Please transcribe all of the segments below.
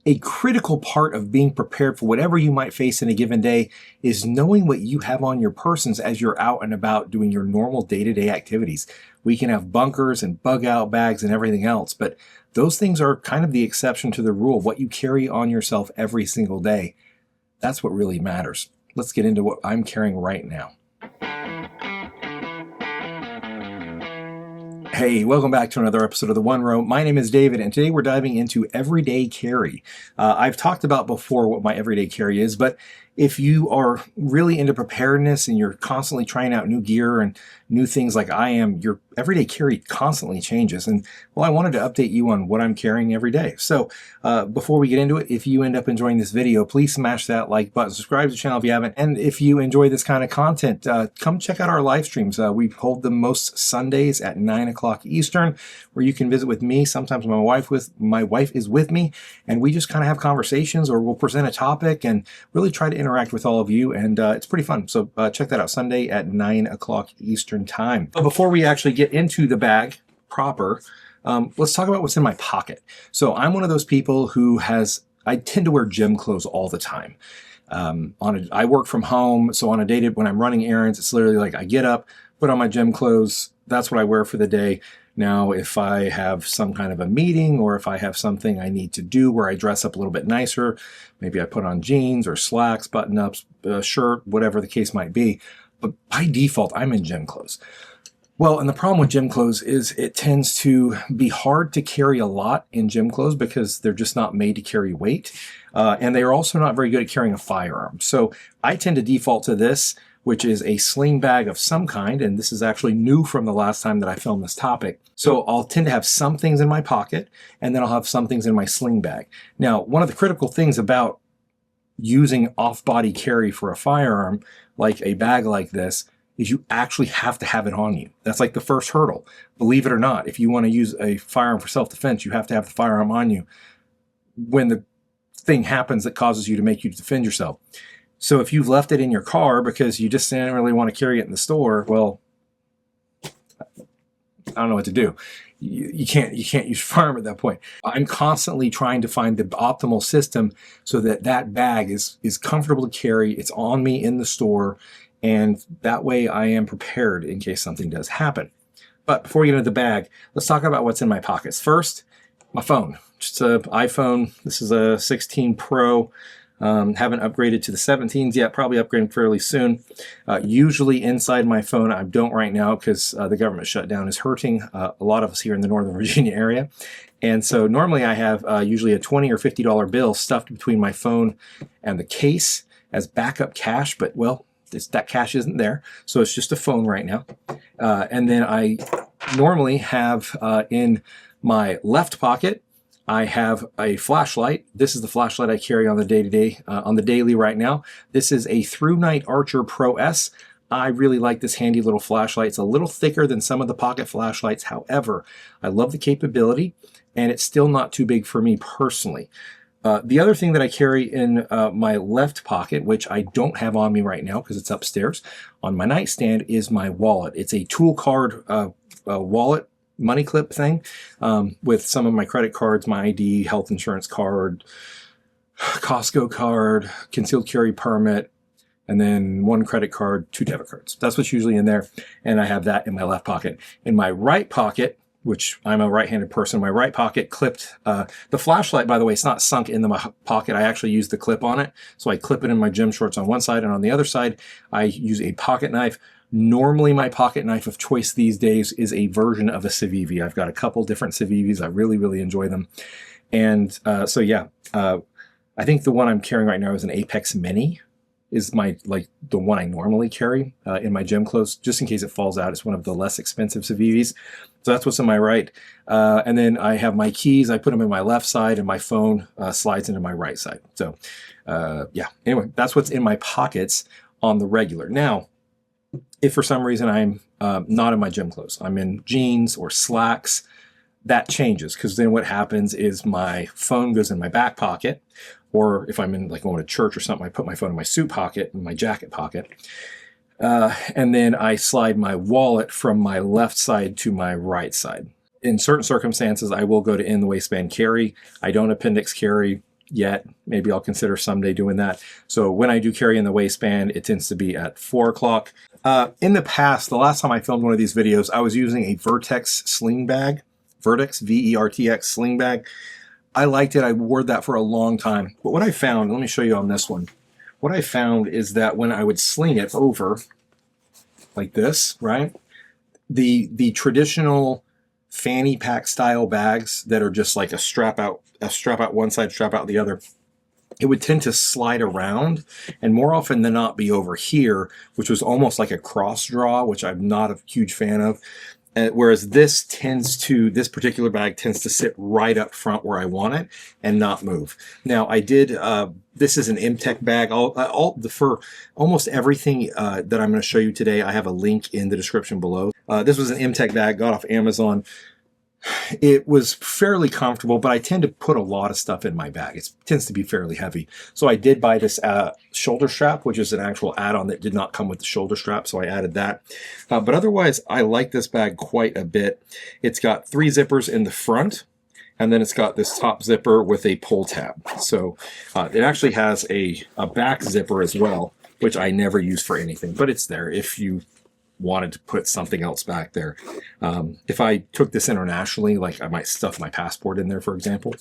A critical part of being prepared for whatever you might face in a given day is knowing what you have on your persons as you're out and about doing your normal day-to-day activities. We can have bunkers and bug out bags and everything else, but those things are kind of the exception to the rule. What you carry on yourself every single day, that's what really matters. Let's get into what I'm carrying right now. Hey, welcome back to another episode of TheOneRow. My name is David, and today we're diving into everyday carry. I've talked about before what my everyday carry is, but if you are really into preparedness and you're constantly trying out new gear and new things like I am, your everyday carry constantly changes. And well, I wanted to update you on what I'm carrying every day. So before we get into it, if you end up enjoying this video, please smash that like button, subscribe to the channel if you haven't. And if you enjoy this kind of content, come check out our live streams. We hold them most Sundays at 9 o'clock Eastern, where you can visit with me. Sometimes my wife is with me, and we just kind of have conversations, or we'll present a topic and really try to interact with all of you, and it's pretty fun. So check that out, Sunday at 9 o'clock Eastern time. But before we actually get into the bag proper, let's talk about what's in my pocket. So I'm one of those people who I tend to wear gym clothes all the time. I work from home, so on a day when I'm running errands, it's literally like I get up, put on my gym clothes, that's what I wear for the day. Now, if I have some kind of a meeting, or if I have something I need to do where I dress up a little bit nicer, maybe I put on jeans or slacks, button-ups, shirt, whatever the case might be. But by default, I'm in gym clothes. Well, and the problem with gym clothes is it tends to be hard to carry a lot in gym clothes because they're just not made to carry weight. And they are also not very good at carrying a firearm. So I tend to default to this, which is a sling bag of some kind. And this is actually new from the last time that I filmed this topic. So I'll tend to have some things in my pocket, and then I'll have some things in my sling bag. Now, one of the critical things about using off-body carry for a firearm, like a bag like this, is you actually have to have it on you. That's like the first hurdle. Believe it or not, if you want to use a firearm for self-defense, you have to have the firearm on you when the thing happens that causes you to make you defend yourself. So if you've left it in your car because you just didn't really want to carry it in the store, well, I don't know what to do. You can't use your firearm at that point. I'm constantly trying to find the optimal system so that that bag is comfortable to carry. It's on me in the store, and that way I am prepared in case something does happen. But before we get into the bag, let's talk about what's in my pockets. First, my phone. Just an iPhone. This is a 16 Pro. Haven't upgraded to the 17s yet, probably upgrading fairly soon. Usually inside my phone, I don't right now because the government shutdown is hurting a lot of us here in the Northern Virginia area. And so normally I have usually a $20 or $50 bill stuffed between my phone and the case as backup cash, but well, that cash isn't there. So it's just a phone right now. And then I normally have in my left pocket, I have a flashlight. This is the flashlight I carry on the daily right now. This is a ThruNite Archer Pro S. I really like this handy little flashlight. It's a little thicker than some of the pocket flashlights. However, I love the capability, and it's still not too big for me personally. The other thing that I carry in my left pocket, which I don't have on me right now because it's upstairs on my nightstand, is my wallet. It's a toolcard wallet money clip thing with some of my credit cards, my ID, health insurance card, Costco card, concealed carry permit, and then one credit card, 2 debit cards. That's what's usually in there, and I have that in my left pocket. In my right pocket, which I'm a right-handed person, my right pocket clipped, the flashlight, by the way, it's not sunk in the pocket. I actually use the clip on it. So I clip it in my gym shorts on one side, and on the other side, I use a pocket knife. Normally, my pocket knife of choice these days is a version of a Civivi. I've got a couple different Civivis. I really, really enjoy them. And so, yeah, I think the one I'm carrying right now is an Apex Mini, is the one I normally carry in my gym clothes, just in case it falls out. It's one of the less expensive Civivis. So that's what's in my right. And then I have my keys. I put them in my left side, and my phone slides into my right side. So, yeah, anyway, that's what's in my pockets on the regular. Now, if for some reason I'm not in my gym clothes, I'm in jeans or slacks, that changes, because then what happens is my phone goes in my back pocket, or if I'm in like going to church or something, I put my phone in my suit pocket, in my jacket pocket, and then I slide my wallet from my left side to my right side. In certain circumstances, I will go to in the waistband carry. I don't appendix carry. yet. Maybe I'll consider someday doing that. So when I do carry in the waistband, it tends to be at 4 o'clock. In the past, the last time I filmed one of these videos, I was using a Vertex sling bag. Vertex, V-E-R-T-X sling bag. I liked it. I wore that for a long time. But what I found, let me show you on this one. What I found is that when I would sling it over like this, right? The traditional fanny pack style bags that are just like a strap out one side, strap out the other, it would tend to slide around and more often than not be over here, which was almost like a cross draw, which I'm not a huge fan of. Whereas this particular bag tends to sit right up front where I want it and not move. Now I did, this is an MTech bag. For almost everything that I'm going to show you today, I have a link in the description below. This was an MTech bag, got off Amazon. It was fairly comfortable, but I tend to put a lot of stuff in my bag. It tends to be fairly heavy. So I did buy this shoulder strap, which is an actual add-on that did not come with the shoulder strap, so I added that. But otherwise, I like this bag quite a bit. It's got 3 zippers in the front, and then it's got this top zipper with a pull tab. So it actually has a back zipper as well, which I never use for anything, but it's there if you wanted to put something else back there. If I took this internationally, like I might stuff my passport in there, for example.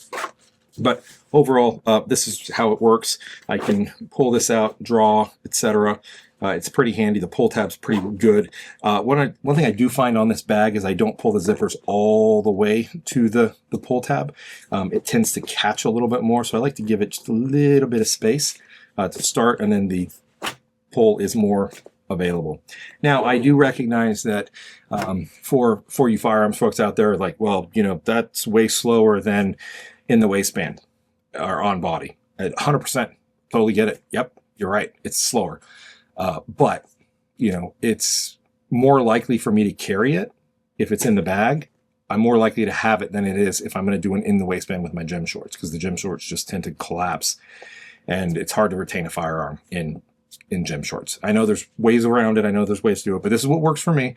But overall, this is how it works. I can pull this out, draw, etc. It's pretty handy. The pull tab's pretty good. One thing I do find on this bag is I don't pull the zippers all the way to the pull tab. It tends to catch a little bit more, so I like to give it just a little bit of space to start, and then the pull is more available. Now, I do recognize that for you firearms folks out there, like, well, you know, that's way slower than in the waistband or on body. 100%, totally get it. Yep, you're right. It's slower. But, you know, it's more likely for me to carry it if it's in the bag. I'm more likely to have it than it is if I'm going to do an in the waistband with my gym shorts, because the gym shorts just tend to collapse and it's hard to retain a firearm in gym shorts. I know there's ways around it. I know there's ways to do it, but this is what works for me.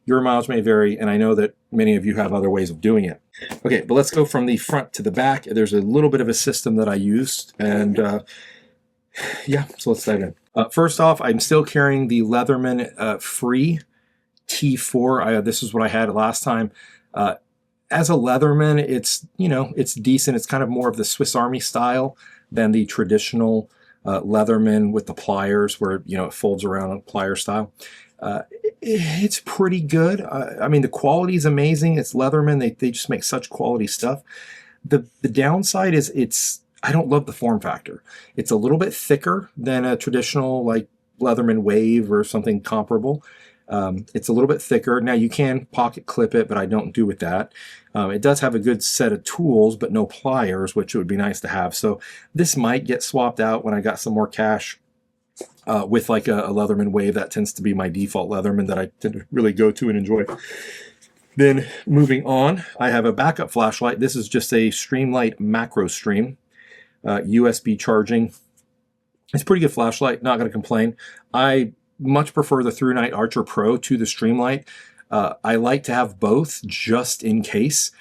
Your miles may vary, and I know that many of you have other ways of doing it. Okay, but let's go from the front to the back. There's a little bit of a system that I used, and yeah, so let's dive in. First off, I'm still carrying the Leatherman Free T4. This is what I had last time. As a Leatherman, it's, you know, it's decent. It's kind of more of the Swiss Army style than the traditional Leatherman with the pliers, where, you know, it folds around on plier style. It's pretty good. I mean, the quality is amazing. It's Leatherman. They just make such quality stuff. The downside is I don't love the form factor. It's a little bit thicker than a traditional like Leatherman Wave or something comparable. It's a little bit thicker. Now you can pocket clip it, but I don't do with that. It does have a good set of tools, but no pliers, which would be nice to have. So this might get swapped out when I got some more cash with like a Leatherman Wave. That tends to be my default Leatherman that I tend to really go to and enjoy. Then moving on, I have a backup flashlight. This is just a Streamlight Macro Stream, USB charging. It's a pretty good flashlight, not going to complain. I much prefer the ThruNite Archer Pro to the Streamlight. I like to have both just in case.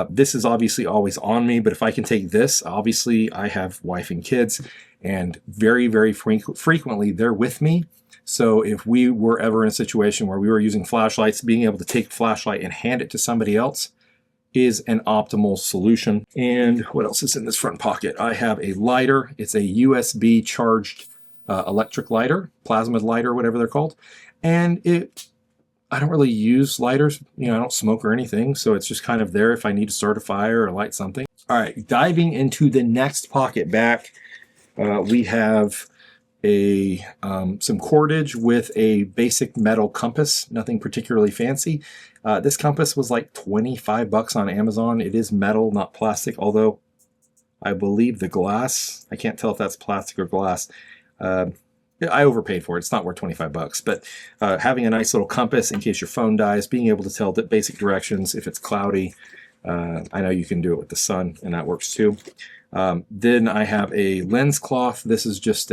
This is obviously always on me, but if I can take this, obviously I have wife and kids, and very, very frequently they're with me. So if we were ever in a situation where we were using flashlights, being able to take a flashlight and hand it to somebody else is an optimal solution. And what else is in this front pocket? I have a lighter. It's a USB charged electric lighter, plasma lighter, whatever they're called. And I don't really use lighters. You know, I don't smoke or anything. So it's just kind of there if I need to start a fire or light something. All right, diving into the next pocket back, we have some cordage with a basic metal compass, nothing particularly fancy. This compass was like 25 bucks on Amazon. It is metal, not plastic, although I believe the glass, I can't tell if that's plastic or glass. I overpaid for it. It's not worth 25 bucks, but having a nice little compass in case your phone dies, being able to tell the basic directions if it's cloudy. I know you can do it with the sun, and that works too. Then I have a lens cloth. This is just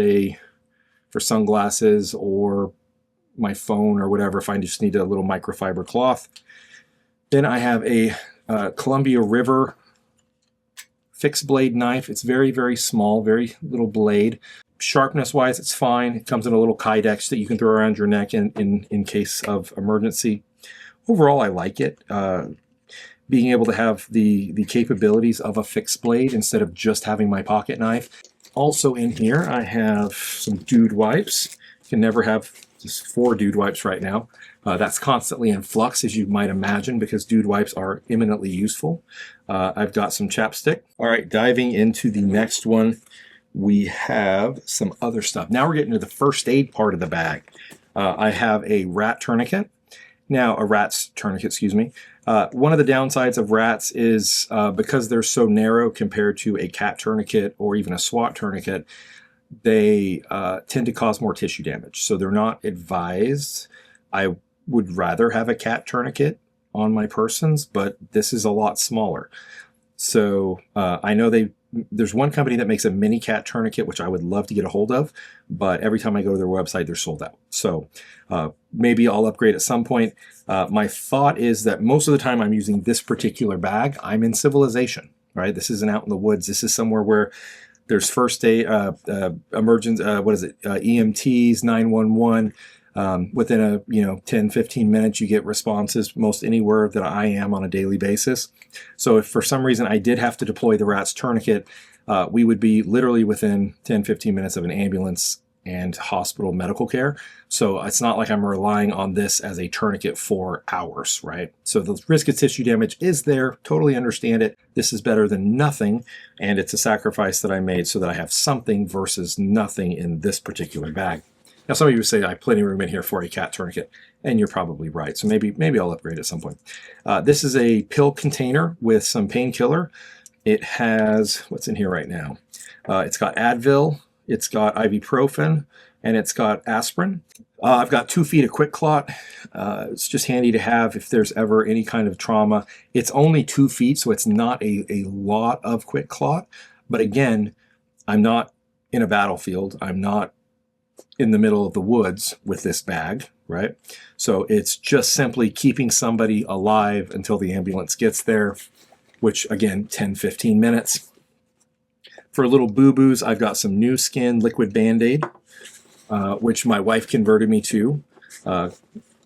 for sunglasses or my phone or whatever, if I just need a little microfiber cloth. Then I have a Columbia River fixed blade knife. It's very, very small, very little blade. Sharpness wise, it's fine. It comes in a little kydex that you can throw around your neck in case of emergency. Overall, I like it. Being able to have the capabilities of a fixed blade instead of just having my pocket knife. Also in here, I have some dude wipes. You can never have just 4 dude wipes right now. That's constantly in flux, as you might imagine, because dude wipes are eminently useful. I've got some chapstick. All right, diving into the next one, we have some other stuff. Now we're getting to the first aid part of the bag. I have a rat tourniquet. Now, a rat's tourniquet, excuse me. One of the downsides of rats is because they're so narrow compared to a cat tourniquet or even a SWAT tourniquet, they tend to cause more tissue damage. So they're not advised. I would rather have a cat tourniquet on my persons, but this is a lot smaller. So I know there's one company that makes a mini cat tourniquet, which I would love to get a hold of, but every time I go to their website, they're sold out. So maybe I'll upgrade at some point. My thought is that most of the time I'm using this particular bag, I'm in civilization, right? This isn't out in the woods. This is somewhere where there's first aid, emergency, EMTs, 911. Within a 10, 15 minutes, you get responses most anywhere that I am on a daily basis. So if for some reason I did have to deploy the rat's tourniquet, we would be literally within 10, 15 minutes of an ambulance and hospital medical care. So it's not like I'm relying on this as a tourniquet for hours, right? So the risk of tissue damage is there. Totally understand it. This is better than nothing. And it's a sacrifice that I made so that I have something versus nothing in this particular bag. Now, some of you would say I have plenty of room in here for a cat tourniquet, and you're probably right. So maybe I'll upgrade at some point. This is a pill container with some painkiller. It has, what's in here right now? It's got Advil, it's got ibuprofen, and it's got aspirin. I've got 2 feet of quick clot. It's just handy to have if there's ever any kind of trauma. It's only 2 feet, so it's not a lot of quick clot. But again, I'm not in a battlefield. I'm not in the middle of the woods with this bag, right? So it's just simply keeping somebody alive until the ambulance gets there, which again, 10, 15 minutes. For little boo-boos, I've got some New Skin liquid Band-Aid, which my wife converted me to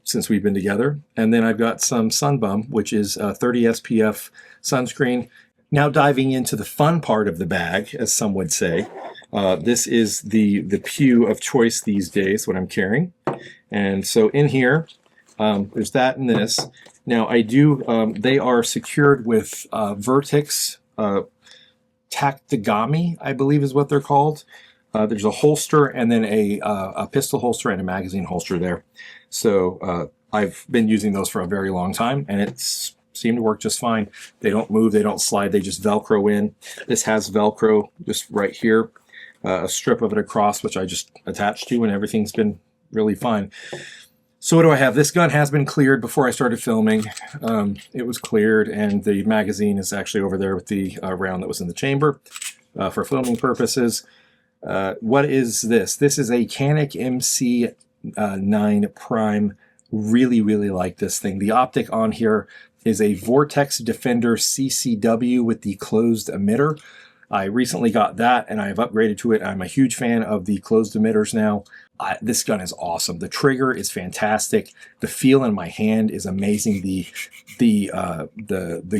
since we've been together. And then I've got some Sunbum, which is 30 SPF sunscreen. Now diving into the fun part of the bag, as some would say. This is the pew of choice these days, what I'm carrying. And so in here, there's that and this. Now I do, they are secured with Vertex Tactigami, I believe is what they're called. There's a holster and then a pistol holster and a magazine holster there. So I've been using those for a very long time, and it's seem to work just fine. They don't move, they don't slide, they just Velcro in. This has Velcro just right here. A strip of it across, which I just attached to, and everything's been really fine. So what do I have? This gun has been cleared before I started filming. It was cleared, and the magazine is actually over there with the round that was in the chamber for filming purposes. What is this? This is a Canik MC9 Prime. Really, really like this thing. The optic on here is a Vortex Defender CCW with the closed emitter. I recently got that and I've upgraded to it. I'm a huge fan of the closed emitters now. This gun is awesome. The trigger is fantastic. The feel in my hand is amazing. The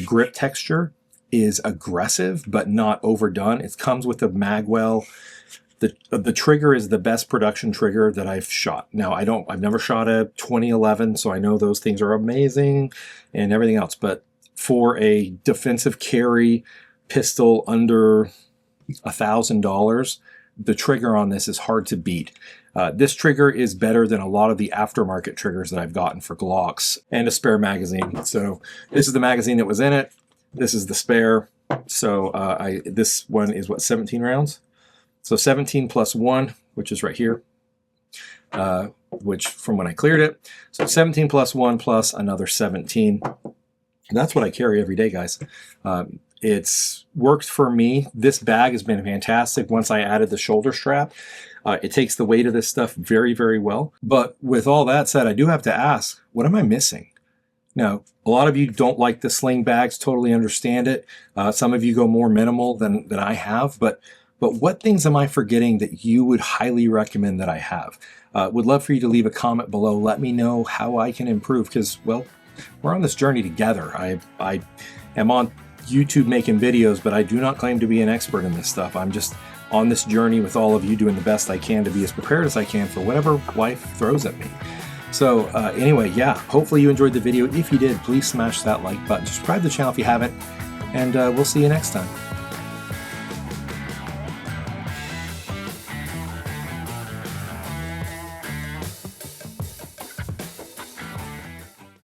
grip texture is aggressive but not overdone. It comes with a magwell. The trigger is the best production trigger that I've shot. Now I've never shot a 2011, so I know those things are amazing and everything else. But for a defensive carry pistol under $1,000, the trigger on this is hard to beat. This trigger is better than a lot of the aftermarket triggers that I've gotten for Glocks, and a spare magazine. So this is the magazine that was in it. This is the spare. So this one is what, 17 rounds? So 17 plus 1, which is right here, which from when I cleared it. So 17 plus 1 plus another 17. And that's what I carry every day, guys. It's worked for me. This bag has been fantastic once I added the shoulder strap. It takes the weight of this stuff very, very well. But with all that said, I do have to ask, what am I missing? Now, a lot of you don't like the sling bags, totally understand it. Some of you go more minimal than I have, but what things am I forgetting that you would highly recommend that I have? Would love for you to leave a comment below. Let me know how I can improve, because, well, we're on this journey together. I am on YouTube making videos, but I do not claim to be an expert in this stuff. I'm just on this journey with all of you, doing the best I can to be as prepared as I can for whatever life throws at me. So anyway, yeah, hopefully you enjoyed the video. If you did, please smash that like button. Subscribe to the channel if you haven't, and we'll see you next time.